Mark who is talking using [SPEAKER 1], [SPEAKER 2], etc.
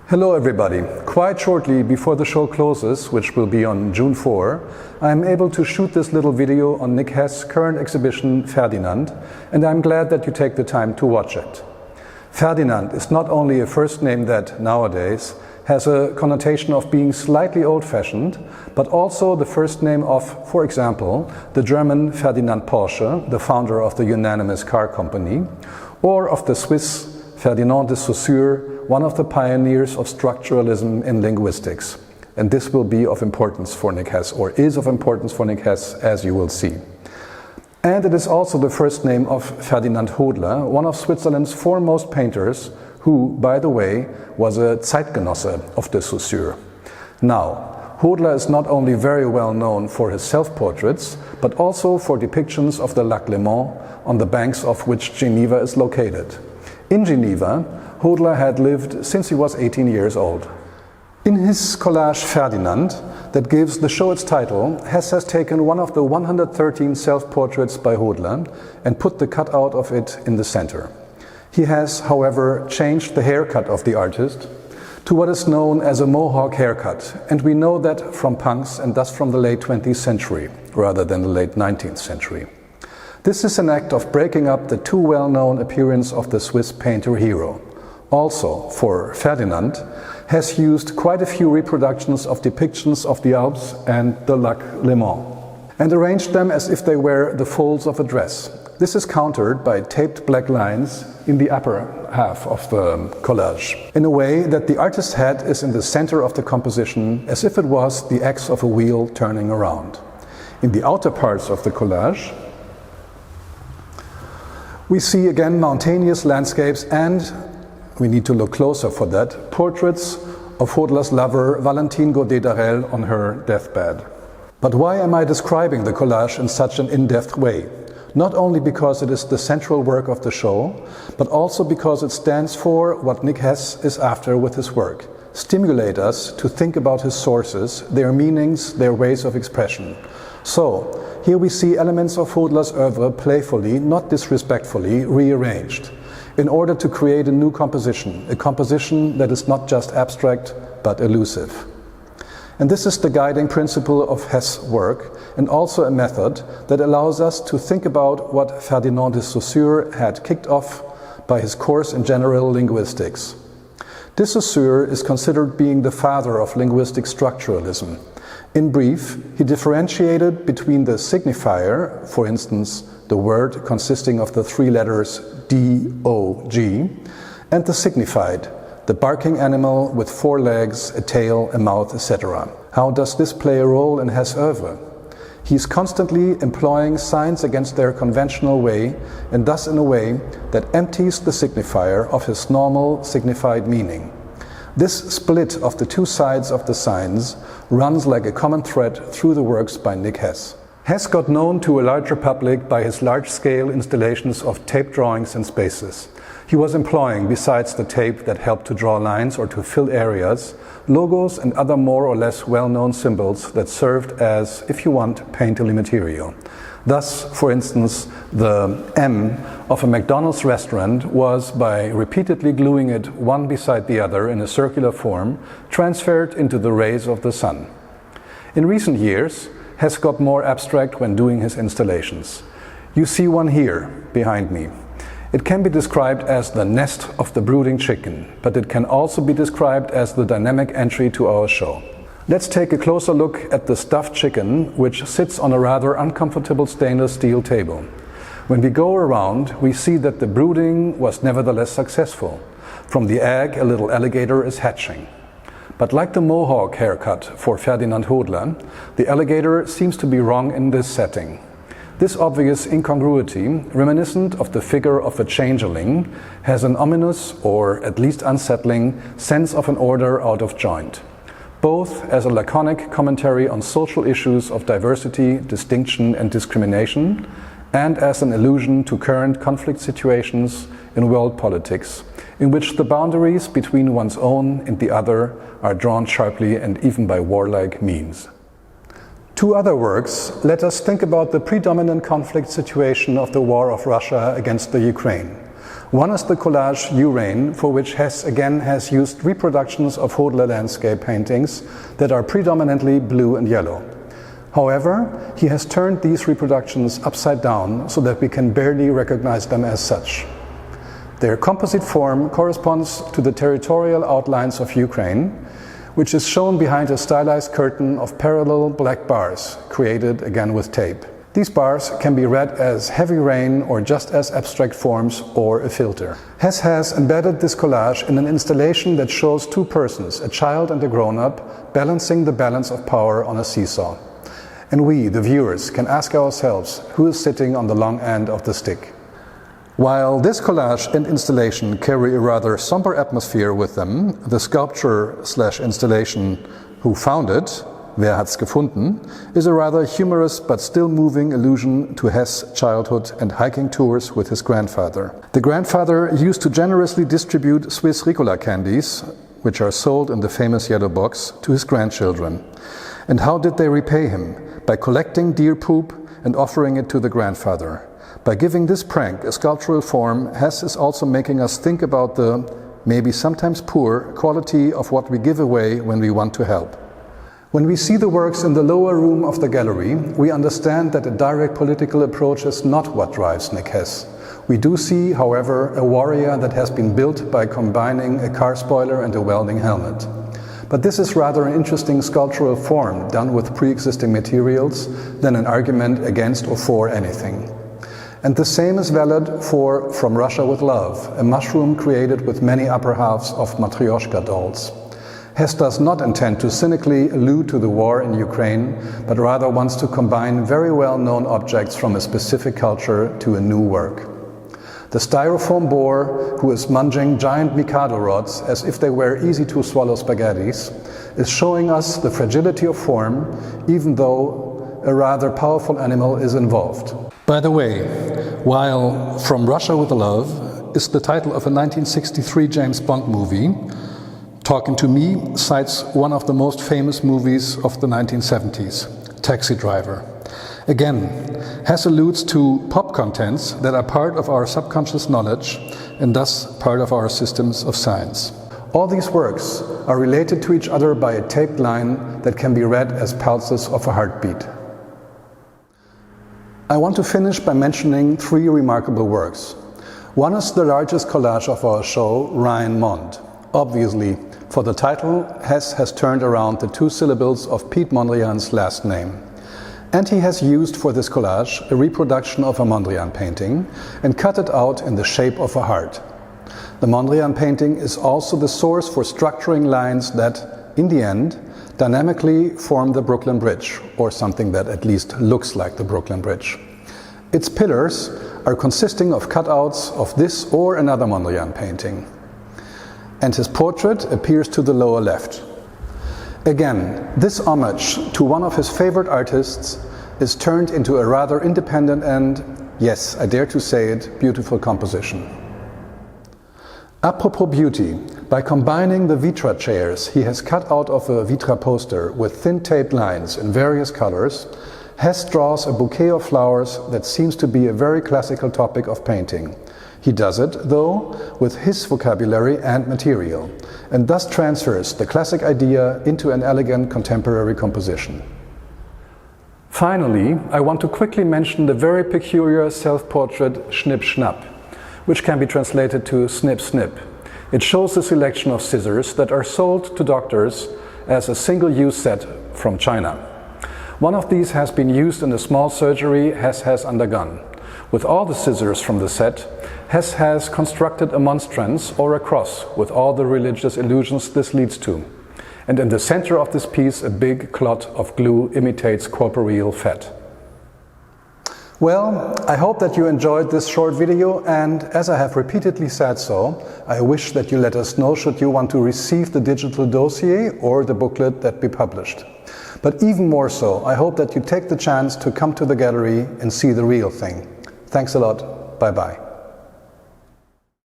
[SPEAKER 1] Hello everybody. Quite shortly before the show closes, which will be on June 4, I am able to shoot this little video on Nic Hess' current exhibition Ferdinand, and I'm glad that you take the time to watch it. Ferdinand is not only a first name that, nowadays, has a connotation of being slightly old-fashioned, but also the first name of, for example, the German Ferdinand Porsche, the founder of the unanimous car company, or of the Swiss Ferdinand de Saussure, one of the pioneers of structuralism in linguistics. And this will be of importance for Nic Hess, or is of importance for Nic Hess, as you will see. And it is also the first name of Ferdinand Hodler, one of Switzerland's foremost painters, who, by the way, was a Zeitgenosse of de Saussure. Now, Hodler is not only very well known for his self-portraits, but also for depictions of the Lac Léman, on the banks of which Geneva is located. In Geneva, Hodler had lived since he was 18 years old. In his collage Ferdinand, that gives the show its title, Hess has taken one of the 113 self-portraits by Hodler and put the cutout of it in the center. He has, however, changed the haircut of the artist to what is known as a mohawk haircut, and we know that from punks and thus from the late 20th century, rather than the late 19th century. This is an act of breaking up the too well-known appearance of the Swiss painter hero. Also, for Ferdinand, Hess used quite a few reproductions of depictions of the Alps and the Lac Léman, and arranged them as if they were the folds of a dress. This is countered by taped black lines in the upper half of the collage, in a way that the artist's head is in the center of the composition, as if it was the axis of a wheel turning around. In the outer parts of the collage, we see again mountainous landscapes and, we need to look closer for that, portraits of Hodler's lover Valentine Godet d'Arel on her deathbed. But why am I describing the collage in such an in-depth way? Not only because it is the central work of the show, but also because it stands for what Nic Hess is after with his work. Stimulate us to think about his sources, their meanings, their ways of expression. So, here we see elements of Hodler's oeuvre playfully, not disrespectfully, rearranged, in order to create a new composition, a composition that is not just abstract, but elusive. And this is the guiding principle of Hess' work, and also a method that allows us to think about what Ferdinand de Saussure had kicked off by his course in general linguistics. De Saussure is considered being the father of linguistic structuralism. In brief, he differentiated between the signifier, for instance, the word consisting of the three letters D-O-G, and the signified, the barking animal with four legs, a tail, a mouth, etc. How does this play a role in Hess' oeuvre? He is constantly employing signs against their conventional way, and thus in a way that empties the signifier of his normal signified meaning. This split of the two sides of the signs runs like a common thread through the works by Nic Hess. Hess got known to a larger public by his large-scale installations of tape drawings in spaces. He was employing, besides the tape that helped to draw lines or to fill areas, logos and other more or less well-known symbols that served as, if you want, painterly material. Thus, for instance, the M of a McDonald's restaurant was, by repeatedly gluing it one beside the other in a circular form, transferred into the rays of the sun. In recent years, Hess got more abstract when doing his installations. You see one here, behind me. It can be described as the nest of the brooding chicken, but it can also be described as the dynamic entry to our show. Let's take a closer look at the stuffed chicken, which sits on a rather uncomfortable stainless steel table. When we go around, we see that the brooding was nevertheless successful. From the egg, a little alligator is hatching. But like the mohawk haircut for Ferdinand Hodler, the alligator seems to be wrong in this setting. This obvious incongruity, reminiscent of the figure of a changeling, has an ominous, or at least unsettling, sense of an order out of joint, both as a laconic commentary on social issues of diversity, distinction and discrimination, and as an allusion to current conflict situations in world politics, in which the boundaries between one's own and the other are drawn sharply and even by warlike means. Two other works let us think about the predominant conflict situation of the war of Russia against the Ukraine. One is the collage Urain, for which Hess again has used reproductions of Hodler landscape paintings that are predominantly blue and yellow. However, he has turned these reproductions upside down so that we can barely recognize them as such. Their composite form corresponds to the territorial outlines of Ukraine, which is shown behind a stylized curtain of parallel black bars, created again with tape. These bars can be read as heavy rain or just as abstract forms or a filter. Hess has embedded this collage in an installation that shows two persons, a child and a grown-up, balancing the balance of power on a seesaw. And we, the viewers, can ask ourselves who is sitting on the long end of the stick. While this collage and installation carry a rather somber atmosphere with them, the sculpture/installation Who Found It? Wer hat's gefunden? Is a rather humorous but still moving allusion to Hess' childhood and hiking tours with his grandfather. The grandfather used to generously distribute Swiss Ricola candies, which are sold in the famous yellow box, to his grandchildren. And how did they repay him? By collecting deer poop and offering it to the grandfather. By giving this prank a sculptural form, Hess is also making us think about the, maybe sometimes poor, quality of what we give away when we want to help. When we see the works in the lower room of the gallery, we understand that a direct political approach is not what drives Nic Hess. We do see, however, a warrior that has been built by combining a car spoiler and a welding helmet. But this is rather an interesting sculptural form done with pre-existing materials than an argument against or for anything. And the same is valid for From Russia with Love, a mushroom created with many upper halves of Matryoshka dolls. Hess does not intend to cynically allude to the war in Ukraine, but rather wants to combine very well-known objects from a specific culture to a new work. The styrofoam boar, who is munging giant Mikado rods as if they were easy-to-swallow spaghettis, is showing us the fragility of form, even though a rather powerful animal is involved. By the way, while From Russia with Love is the title of a 1963 James Bond movie, Talking to Me cites one of the most famous movies of the 1970s, Taxi Driver. Again, Hess alludes to pop contents that are part of our subconscious knowledge and thus part of our systems of science. All these works are related to each other by a taped line that can be read as pulses of a heartbeat. I want to finish by mentioning three remarkable works. One is the largest collage of our show, Rhine Mond. Obviously, for the title, Hess has turned around the two syllables of Piet Mondrian's last name. And he has used for this collage a reproduction of a Mondrian painting and cut it out in the shape of a heart. The Mondrian painting is also the source for structuring lines that, in the end, dynamically form the Brooklyn Bridge, or something that at least looks like the Brooklyn Bridge. Its pillars are consisting of cutouts of this or another Mondrian painting. And his portrait appears to the lower left. Again, this homage to one of his favorite artists is turned into a rather independent and, yes, I dare to say it, beautiful composition. Apropos beauty, by combining the Vitra chairs he has cut out of a Vitra poster with thin taped lines in various colors, Hess draws a bouquet of flowers that seems to be a very classical topic of painting. He does it, though, with his vocabulary and material, and thus transfers the classic idea into an elegant contemporary composition. Finally, I want to quickly mention the very peculiar self-portrait Schnipp Schnapp, which can be translated to snip snip. It shows a selection of scissors that are sold to doctors as a single-use set from China. One of these has been used in a small surgery Hess has undergone. With all the scissors from the set, Hess has constructed a monstrance or a cross with all the religious illusions this leads to. And in the center of this piece, a big clot of glue imitates corporeal fat. Well, I hope that you enjoyed this short video, and as I have repeatedly said so, I wish that you let us know should you want to receive the digital dossier or the booklet that we published. But even more so, I hope that you take the chance to come to the gallery and see the real thing. Thanks a lot. Bye-bye.